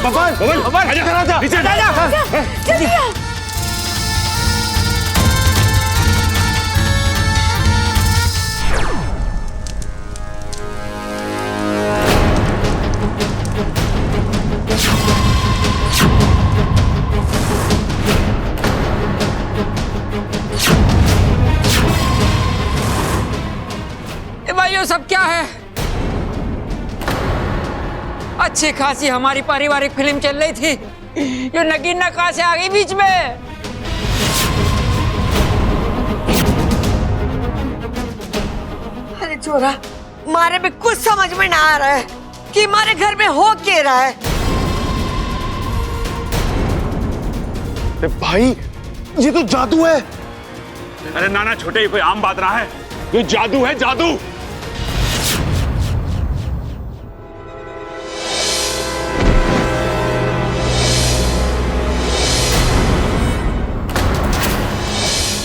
बबन आजा नीचे जल्दी आ। भाइयों सब क्या है? अच्छी खासी हमारी पारिवारिक फिल्म चल रही थी, ये नगीना कहां से आ गई बीच में? अरे छोरा, मारे में कुछ समझ में ना आ रहा है कि हमारे घर में हो क्या रहा है। अरे भाई ये तो जादू है। अरे नाना छोटे, ये कोई आम बात रहा है, ये जादू है, जादू।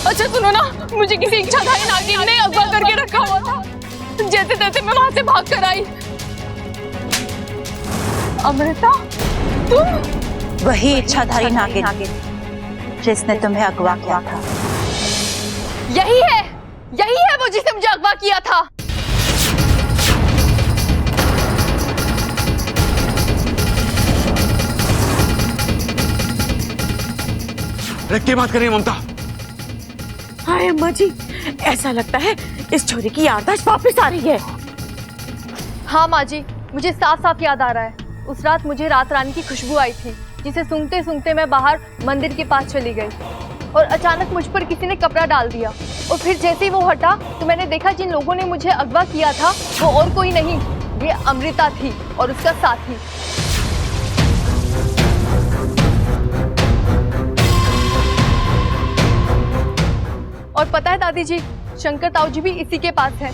अच्छा सुनो ना, मुझे किसी इच्छाधारी नागिन ने अगवा करके रखा हुआ था। जैसे तैसे मैं वहां से भाग कर आई। अमृता, तुम? वही इच्छाधारी नागिन जिसने तुम्हें अगवा किया था। यही है वो जिसने मुझे अगवा किया था। अरे क्या बात कर रही है ममता? हाय अम्मा जी, ऐसा लगता है इस छोरी की याददाश्त वापस आ रही है। हाँ माँ जी, मुझे साफ साफ याद आ रहा है। उस रात मुझे रात रानी की खुशबू आई थी, जिसे सूंघते सूंघते मैं बाहर मंदिर के पास चली गई और अचानक मुझ पर किसी ने कपड़ा डाल दिया। और फिर जैसे ही वो हटा तो मैंने देखा जिन लोगों ने मुझे अगवा किया था वो और कोई नहीं, ये अमृता थी और उसका साथी। और पता है दादी जी, शंकर ताऊ जी भी इसी के पास है।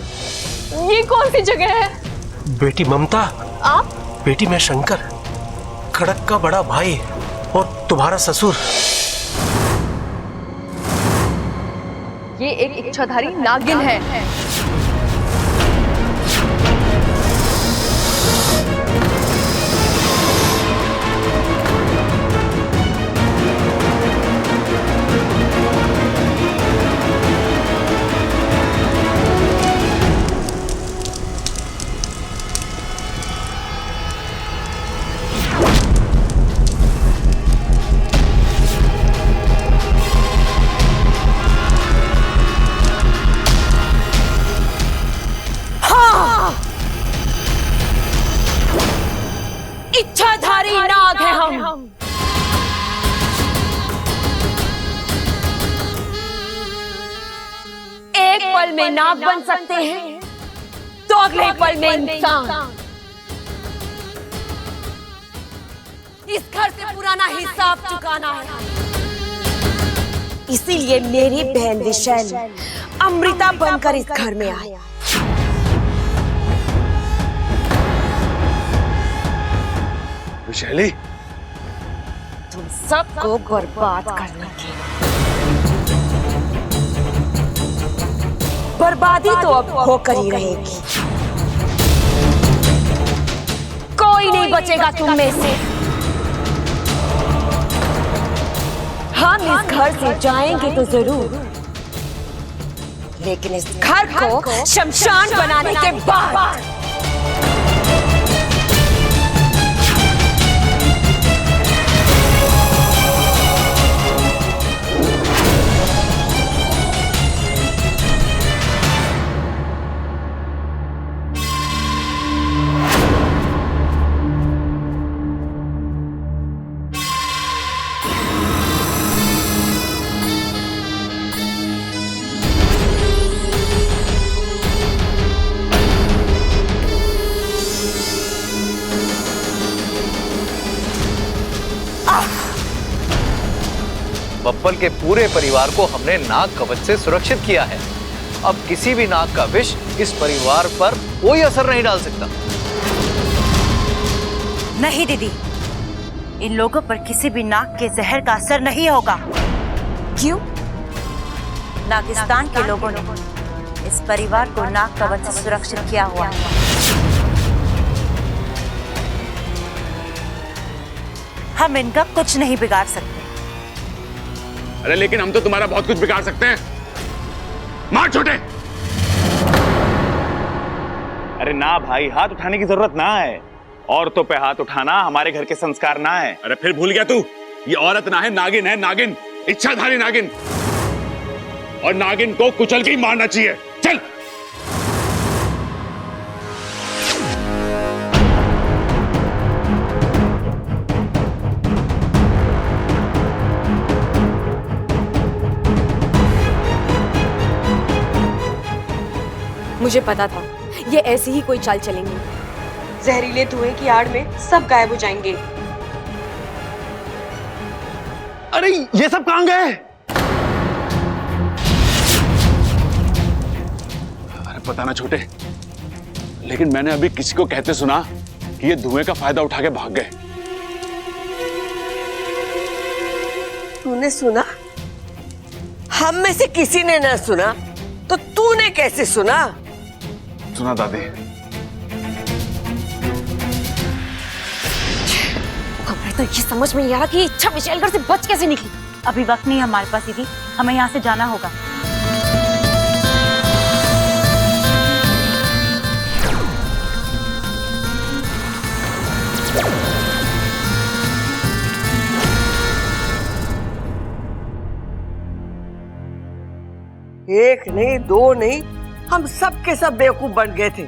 ये कौन सी जगह है? बेटी ममता, आप? बेटी मैं शंकर, खड़क का बड़ा भाई और तुम्हारा ससुर। ये एक इच्छाधारी नागिन है। इच्छाधारी नाग है हम। एक पल में नाग बन सकते हैं तो अगले पल में इंसान। इस घर से पुराना हिसाब चुकाना है, इसीलिए मेरी बहन विशैल अमृता बनकर इस घर में आई। विशैली, तुम सबको बर्बाद करने की बर्बादी तो अब होकर ही रहेगी। कोई नहीं बचेगा तुम में से। हम इस घर से जाएंगे तो जरूर, लेकिन इस घर को शमशान बनाने के बाद। बब्बल के पूरे परिवार को हमने नाग कवच से सुरक्षित किया है। अब किसी भी नाग का विष इस परिवार पर कोई असर नहीं डाल सकता। नहीं दीदी, इन लोगों पर किसी भी नाग के जहर का असर नहीं होगा। क्यों? नागिस्तान के लोगों ने इस परिवार को नाग कवच से सुरक्षित किया हुआ है। हम इनका कुछ नहीं बिगाड़ सकते। अरे लेकिन हम तो तुम्हारा बहुत कुछ बिगाड़ सकते हैं। मार छोटे। अरे ना भाई, हाथ उठाने की जरूरत ना है। औरतों पे हाथ उठाना हमारे घर के संस्कार ना है। अरे फिर भूल गया तू? ये औरत ना है, नागिन है, नागिन, इच्छाधारी नागिन। और नागिन को कुचल के ही मारना चाहिए। चल। मुझे पता था ये ऐसी ही कोई चाल चलेंगी। जहरीले धुएं की आड़ में सब गायब हो जाएंगे। अरे ये सब कहां गए? अरे पता ना छोटे, लेकिन मैंने अभी किसी को कहते सुना कि ये धुएं का फायदा उठा के भाग गए। तूने सुना? हम में से किसी ने ना सुना तो तूने कैसे सुना? सुना दादी। हमें तो ये समझ में नहीं आ रहा कि इच्छा विशालगढ़ से बच कैसे निकली। अभी वक्त नहीं है हमारे पास दीदी, हमें यहाँ से जाना होगा। एक नहीं, दो नहीं, हम सब के सब बेवकूफ बन गए थे।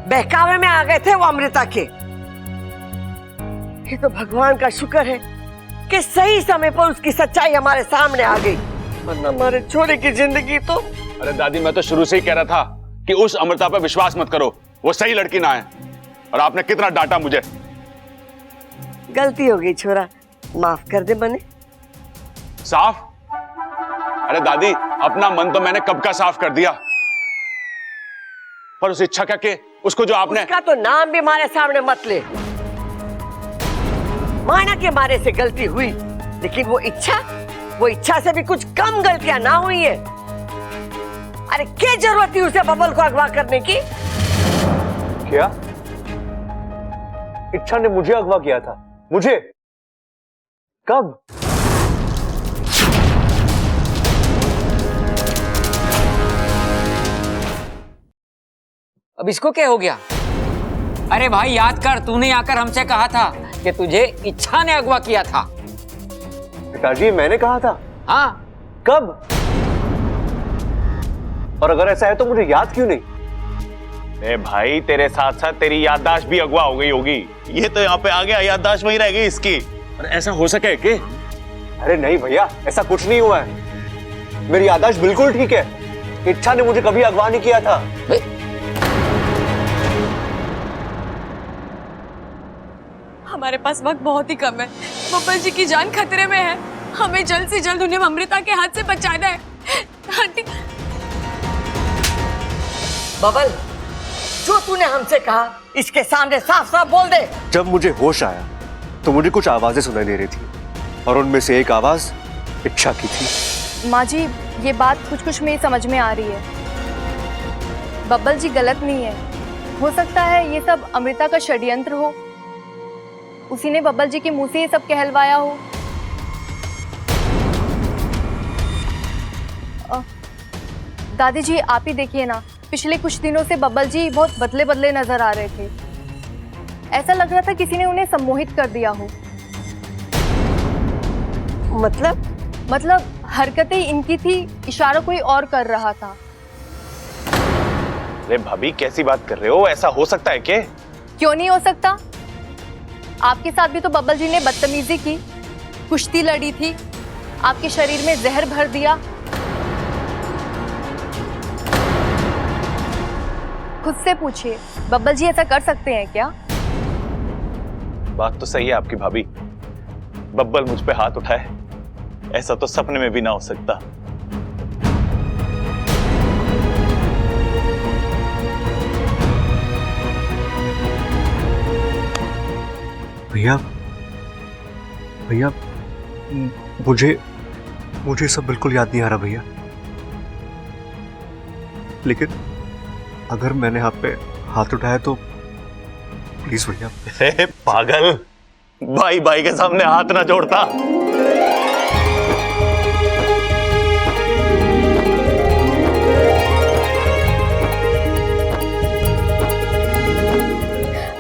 बहकावे में आ गए थे वो अमृता के। ये तो भगवान का शुक्र है कि सही समय पर उसकी सच्चाई हमारे सामने आ गई, वरना हमारे छोरे की जिंदगी तो। अरे दादी, मैं तो शुरू से ही कह रहा था कि उस अमृता पर विश्वास मत करो, वो सही लड़की ना है। और आपने कितना डांटा मुझे। गलती हो गई छोरा, माफ कर दे मने। साफ? अरे दादी, अपना मन तो मैंने कब का साफ कर दिया, पर उस इच्छा का के उसको जो आपने। उसका तो नाम भी हमारे सामने मत ले। माना के मारे से गलती हुई, लेकिन वो इच्छा से भी कुछ कम गलतियां ना हुई है। अरे क्या जरूरत थी उसे बबल को अगवा करने की? क्या इच्छा ने मुझे अगवा किया था? मुझे? कब? अब इसको क्या हो गया? अरे भाई याद कर, तूने आकर हमसे कहा था कि तुझे इच्छा ने अगवा किया था। पिताजी, मैंने कहा था? हाँ। कब? और अगर ऐसा है तो मुझे याद क्यों नहीं? ए भाई, तेरे साथ साथ तेरी याददाश्त भी अगवा हो गई होगी। ये तो यहाँ पे आ गया, याददाश्त वहीं रह गई इसकी। अरे ऐसा हो सके कि? अरे नहीं भैया, ऐसा कुछ नहीं हुआ है। मेरी याददाश्त बिल्कुल ठीक है। इच्छा ने मुझे कभी अगवा नहीं किया था। हमारे पास वक्त बहुत ही कम है। बब्बल जी की जान खतरे में है। हमें जल्द से जल्द उन्हें अमृता के हाथ से बचाना है। आंटी। बबल, जो तूने हमसे कहा इसके सामने साफ साफ बोल दे। जब मुझे होश आया तो मुझे कुछ आवाजें सुनाई दे रही थी, और उनमें से एक आवाज इच्छा की थी। माँ जी, ये बात कुछ कुछ मेरी समझ में आ रही है। बब्बल जी गलत नहीं है। हो सकता है ये सब अमृता का षड्यंत्र हो। उसी ने बब्बल जी के मुंह से ये सब कहलवाया हो। दादी जी, आप ही देखिए ना, पिछले कुछ दिनों से बब्बल जी बहुत बदले बदले नजर आ रहे थे। ऐसा लग रहा था किसी ने उन्हें सम्मोहित कर दिया हो। मतलब हरकतें इनकी थी, इशारा कोई और कर रहा था। अरे भाभी, कैसी बात कर रहे हो? ऐसा हो सकता है क्या? क्यों नहीं हो सकता? आपके साथ भी तो बब्बल जी ने बदतमीजी की, कुश्ती लड़ी थी, आपके शरीर में जहर भर दिया। खुद से पूछिए, बब्बल जी ऐसा कर सकते हैं क्या? बात तो सही है आपकी भाभी। बब्बल मुझ पे हाथ उठाए, ऐसा तो सपने में भी ना हो सकता। भैया भैया, मुझे सब बिल्कुल याद नहीं आ रहा भैया। लेकिन अगर मैंने आप पे हाथ उठाया तो प्लीज भैया। पागल, भाई भाई के सामने हाथ ना जोड़ता।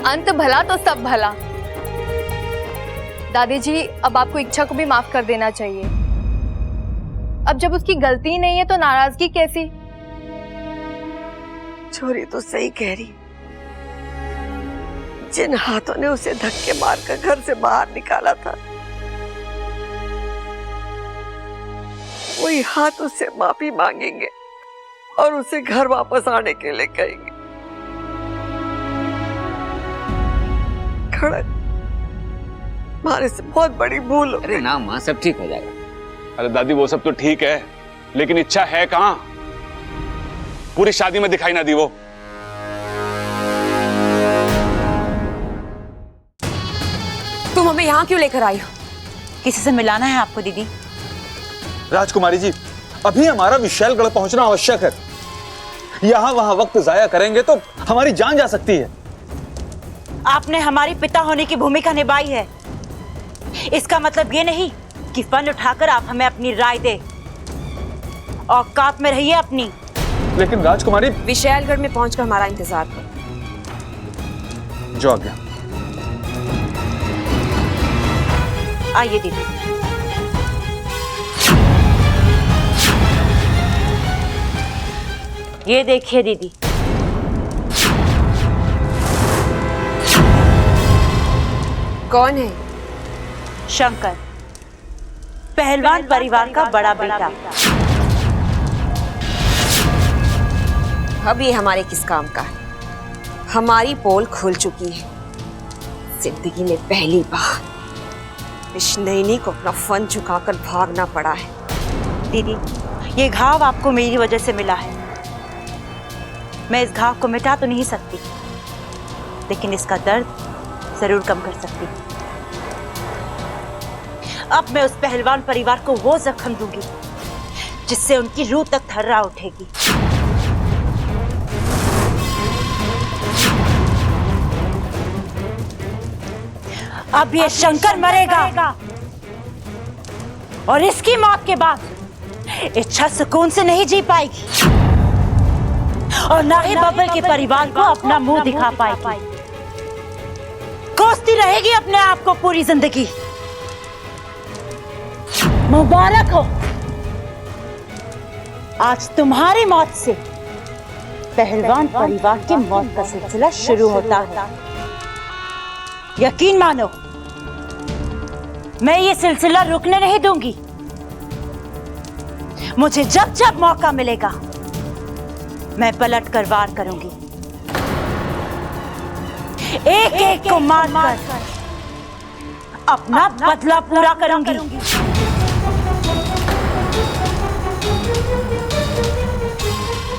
अंत भला तो सब भला। दादी जी, अब आपको इच्छा को भी माफ कर देना चाहिए। अब जब उसकी गलती नहीं है तो नाराजगी कैसी? छोरी तो सही कह रही। जिन हाथों ने उसे धक्के मारकर घर से बाहर निकाला था, वही हाथ उससे माफी मांगेंगे और उसे घर वापस आने के लिए कहेंगे। खड़क, हमारे से बहुत बड़ी भूल हो गई। अरे ना माँ, सब ठीक हो जाएगा। अरे दादी वो सब तो ठीक है, लेकिन इच्छा है कहाँ? पूरी शादी में दिखाई ना दी वो। तुम हमें यहाँ क्यों लेकर आई हो? किसी से मिलाना है आपको दीदी। राजकुमारी जी, अभी हमारा विशालगढ़ पहुंचना आवश्यक है। यहां वहां वक्त जाया करेंगे तो हमारी जान जा सकती है। आपने हमारी पिता होने की भूमिका निभाई है। इसका मतलब ये नहीं कि फन उठाकर आप हमें अपनी राय दे। औकात में रहिए अपनी। लेकिन राजकुमारी, विशालगढ़ में पहुंचकर हमारा इंतजार करो। जो आ गया। आइए दीदी। ये देखिए दीदी, कौन है? शंकर, पहलवान परिवार का बड़ा बेटा। अब ये हमारे किस काम का है? हमारी पोल खुल चुकी है। जिंदगी में पहली बार इस नैनी को अपना फन झुकाकर भागना पड़ा है। दीदी, ये घाव आपको मेरी वजह से मिला है। मैं इस घाव को मिटा तो नहीं सकती, लेकिन इसका दर्द जरूर कम कर सकती हूँ। अब मैं उस पहलवान परिवार को वो जख्म दूंगी जिससे उनकी रूह तक थर्रा उठेगी। अब ये शंकर मरेगा और इसकी मौत के बाद इच्छा सुकून से नहीं जी पाएगी और ना ही बबल के परिवार को अपना मुंह दिखा पाएगी। कोसती रहेगी अपने आप को पूरी जिंदगी। मुबारक हो, आज तुम्हारी मौत से पहलवान परिवार की मौत का सिलसिला शुरू होता है। यकीन मानो, मैं ये सिलसिला रुकने नहीं दूंगी। मुझे जब जब मौका मिलेगा मैं पलट कर वार करूंगी। एक एक को मारकर अपना बदला पूरा करूंगी।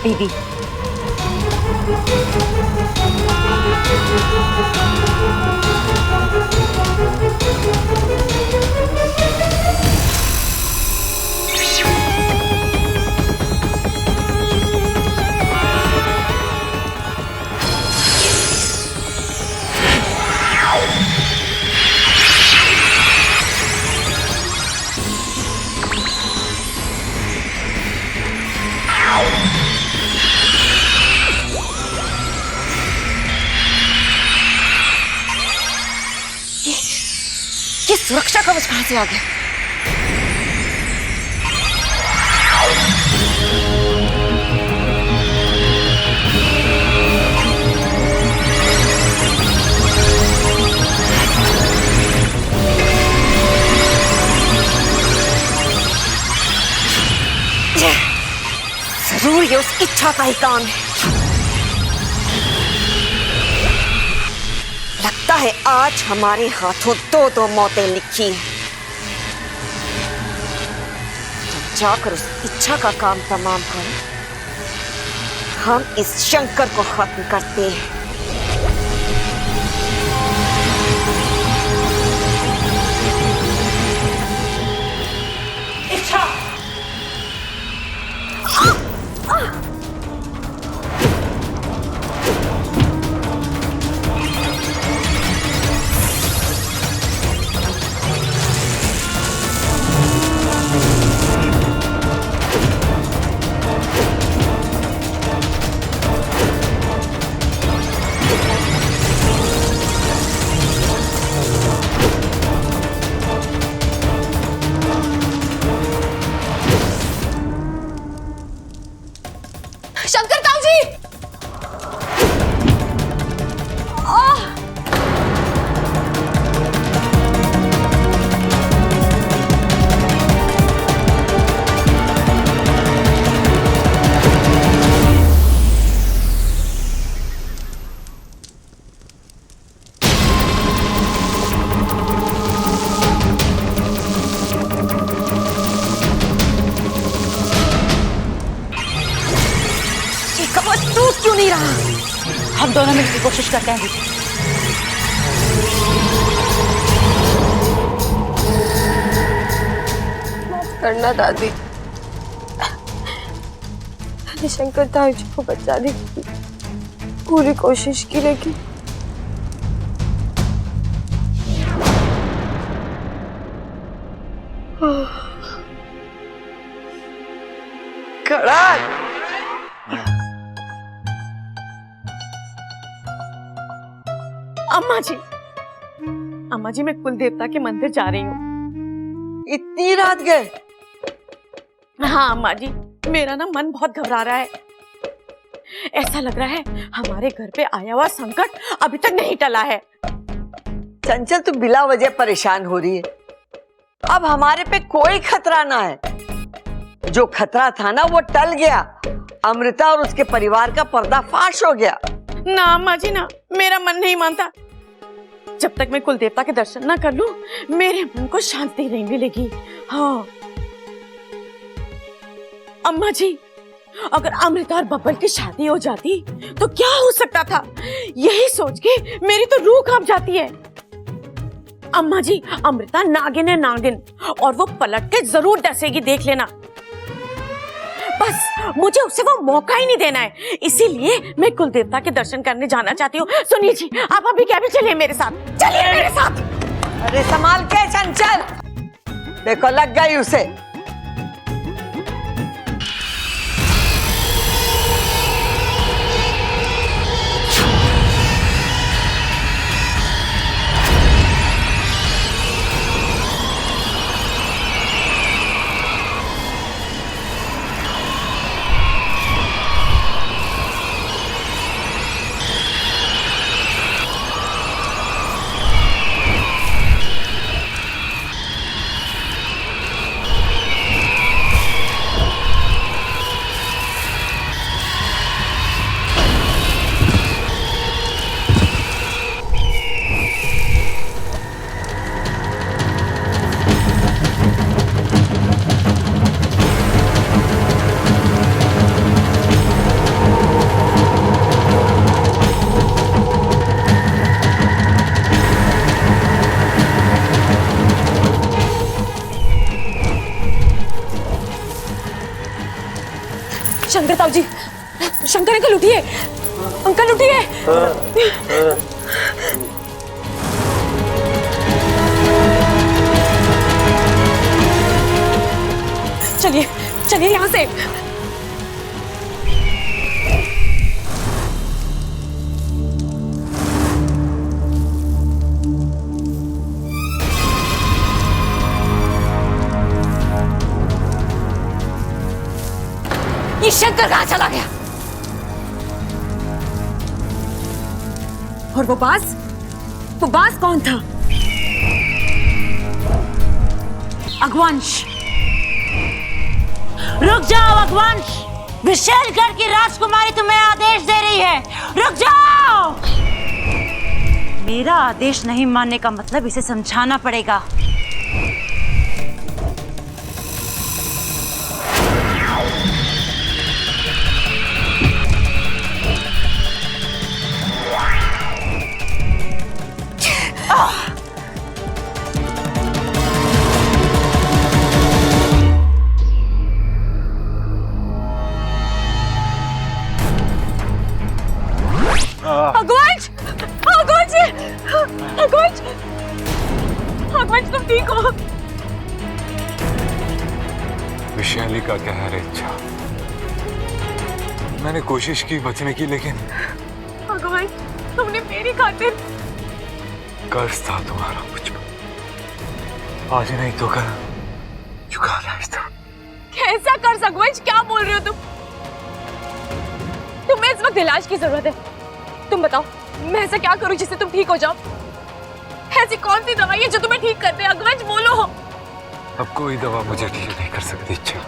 दीदी, ये सुरक्षा कवच कहां से आ गया? जरूर ये उस इच्छा का ही काम है। लगता है आज हमारे हाथों दो दो मौतें लिखी हैं। जाकर उस इच्छा का काम तमाम करें, हम इस शंकर को खत्म करते हैं। इच्छा, हम दोनों मिलकर कोशिश करते हैं दीदी। करना दादी, मैंने शंकर ताऊ जी को बचाने की पूरी कोशिश की, लेकिन खड़क। अम्मा जी मैं कुल देवता के मंदिर जा रही हूँ। इतनी रात गए? हाँ अम्मा जी, मेरा ना मन बहुत घबरा रहा है। ऐसा लग रहा है हमारे घर पे आया हुआ संकट अभी तक नहीं टला है। चंचल तू बिला वजह परेशान हो रही है। अब हमारे पे कोई खतरा ना है। जो खतरा था ना वो टल गया। अमृता और उसके परिवार का पर्दाफाश हो गया। ना अम्मा जी ना, मेरा मन नहीं मानता। जब तक मैं कुल देवता के दर्शन ना कर लूं, मेरे मन को शांति नहीं मिलेगी। हाँ अम्मा जी, अगर अमृता और बब्बल की शादी हो जाती तो क्या हो सकता था, यही सोच के मेरी तो रूह कांप जाती है। अम्मा जी, अमृता नागिन है नागिन, और वो पलट के जरूर डसेगी, देख लेना। बस मुझे उसे वो मौका ही नहीं देना है, इसीलिए मैं कुल देवता के दर्शन करने जाना चाहती हूँ। सुनिए जी, आप अभी क्या भी चलिए मेरे साथ, चलिए मेरे साथ। अरे संभाल के चंचल, देखो लग गई उसे। शंकर ताऊ जी, शंकर अंकल उठिए, अंकल उठिए। चलिए चलिए यहाँ से। ये शंकर कहाँ चला गया? और वो बास कौन था? अगवंश, रुक जाओ अगवंश, विशेलगढ़ की राजकुमारी तुम्हें आदेश दे रही है, रुक जाओ। मेरा आदेश नहीं मानने का मतलब इसे समझाना पड़ेगा। अगवंश तुम ठीक हो? विशाली का कहर है, इच्छा। मैंने कोशिश की बचने की, लेकिन अगवंश तुमने मेरी खातिर। कर्ज था तुम्हारा मुझ पर, आज नहीं तो कल चुकाना ही था। कैसा कर्ज अगवंश, क्या बोल रहे हो तुम? तुम्हें इस वक्त इलाज की जरूरत है। तुम बताओ मैं ऐसा क्या करूं जिससे तुम ठीक हो जाओ? ऐसी कौन सी दवाई है जो तुम्हें ठीक कर दे? अगवंश बोलो। अब कोई दवा मुझे ठीक नहीं कर सकती, इच्छा।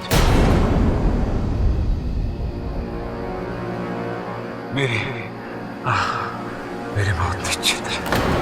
मेरी मौत निश्चित है।